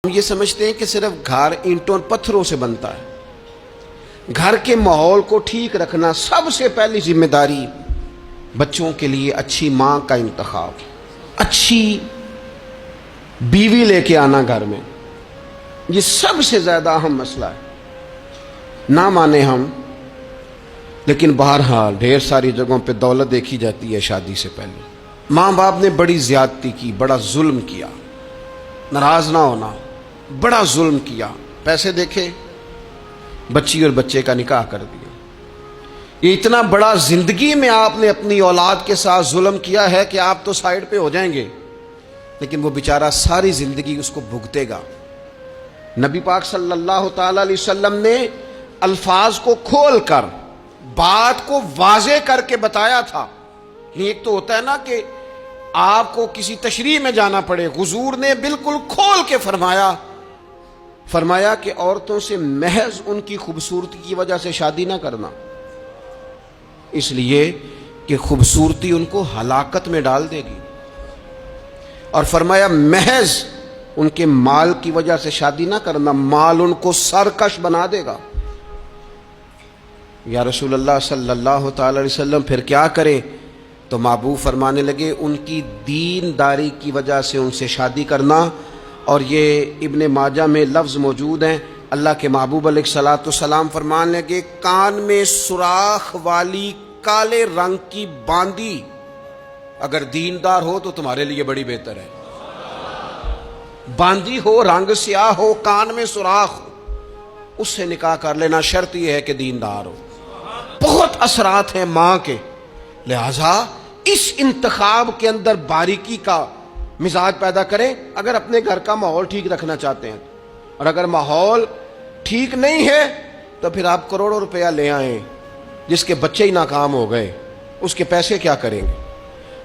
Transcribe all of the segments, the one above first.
ہم یہ سمجھتے ہیں کہ صرف گھر اینٹوں اور پتھروں سے بنتا ہے۔ گھر کے ماحول کو ٹھیک رکھنا سب سے پہلی ذمہ داری بچوں کے لیے اچھی ماں کا انتخاب، اچھی بیوی لے کے آنا گھر میں، یہ سب سے زیادہ اہم مسئلہ ہے۔ نہ مانے ہم، لیکن بہرحال ڈھیر ساری جگہوں پہ دولت دیکھی جاتی ہے شادی سے پہلے۔ ماں باپ نے بڑی زیادتی کی، بڑا ظلم کیا، ناراض نہ ہونا، بڑا ظلم کیا۔ پیسے دیکھے، بچی اور بچے کا نکاح کر دیا۔ یہ اتنا بڑا زندگی میں آپ نے اپنی اولاد کے ساتھ ظلم کیا ہے کہ آپ تو سائیڈ پہ ہو جائیں گے، لیکن وہ بیچارہ ساری زندگی اس کو بھگتے گا۔ نبی پاک صلی اللہ تعالی علیہ وسلم نے الفاظ کو کھول کر بات کو واضح کر کے بتایا تھا۔ ایک تو ہوتا ہے نا کہ آپ کو کسی تشریح میں جانا پڑے، حضور نے بالکل کھول کے فرمایا کہ عورتوں سے محض ان کی خوبصورتی کی وجہ سے شادی نہ کرنا، اس لیے کہ خوبصورتی ان کو ہلاکت میں ڈال دے گی، اور فرمایا محض ان کے مال کی وجہ سے شادی نہ کرنا، مال ان کو سرکش بنا دے گا۔ یا رسول اللہ صلی اللہ تعالی علیہ وسلم پھر کیا کریں؟ تو محبوب فرمانے لگے ان کی دینداری کی وجہ سے ان سے شادی کرنا۔ اور یہ ابن ماجہ میں لفظ موجود ہیں، اللہ کے محبوب علیہ الصلوۃ والسلام فرمانے لگے کان میں سوراخ والی کالے رنگ کی باندی اگر دیندار ہو تو تمہارے لیے بڑی بہتر ہے۔ باندی ہو، رنگ سیاہ ہو، کان میں سوراخ ہو، اس سے نکاح کر لینا، شرط یہ ہے کہ دیندار ہو۔ بہت اثرات ہیں ماں کے، لہذا اس انتخاب کے اندر باریکی کا مزاج پیدا کریں اگر اپنے گھر کا ماحول ٹھیک رکھنا چاہتے ہیں۔ اور اگر ماحول ٹھیک نہیں ہے تو پھر آپ کروڑوں روپیہ لے آئیں، جس کے بچے ہی ناکام ہو گئے، اس کے پیسے کیا کریں گے؟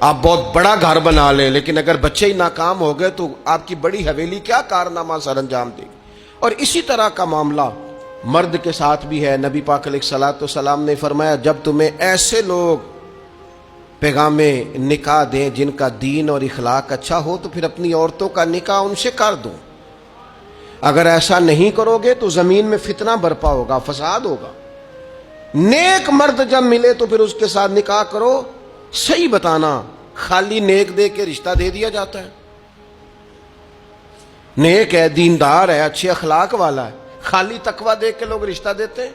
آپ بہت بڑا گھر بنا لیں، لیکن اگر بچے ہی ناکام ہو گئے تو آپ کی بڑی حویلی کیا کارنامہ سر انجام دے گی؟ اور اسی طرح کا معاملہ مرد کے ساتھ بھی ہے۔ نبی پاک علیہ الصلوۃ والسلام نے فرمایا جب تمہیں ایسے لوگ پیغام نکاح دیں جن کا دین اور اخلاق اچھا ہو تو پھر اپنی عورتوں کا نکاح ان سے کر دو۔ اگر ایسا نہیں کرو گے تو زمین میں فتنہ برپا ہوگا، فساد ہوگا۔ نیک مرد جب ملے تو پھر اس کے ساتھ نکاح کرو۔ صحیح بتانا، خالی نیک دے کے رشتہ دے دیا جاتا ہے؟ نیک ہے، دیندار ہے، اچھے اخلاق والا ہے، خالی تقویٰ دے کے لوگ رشتہ دیتے ہیں؟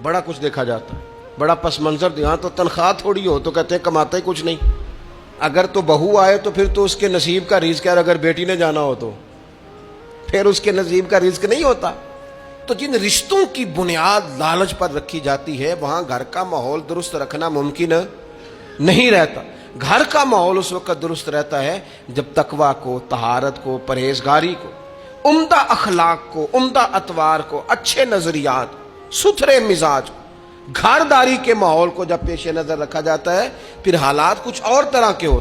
بڑا کچھ دیکھا جاتا ہے، بڑا پس منظر دیا تو تنخواہ تھوڑی ہو تو کہتے ہیں کماتا ہی کچھ نہیں۔ اگر تو بہو آئے تو پھر تو اس کے نصیب کا رزق ہے، اگر بیٹی نے جانا ہو تو پھر اس کے نصیب کا رزق نہیں ہوتا۔ تو جن رشتوں کی بنیاد لالچ پر رکھی جاتی ہے وہاں گھر کا ماحول درست رکھنا ممکن نہیں رہتا۔ گھر کا ماحول اس وقت درست رہتا ہے جب تقویٰ کو، طہارت کو، پرہیزگاری کو، عمدہ اخلاق کو، عمدہ اطوار کو، اچھے نظریات، ستھرے مزاج، گھرداری کے ماحول کو جب پیش نظر رکھا جاتا ہے پھر حالات کچھ اور طرح کے ہوتے ہیں۔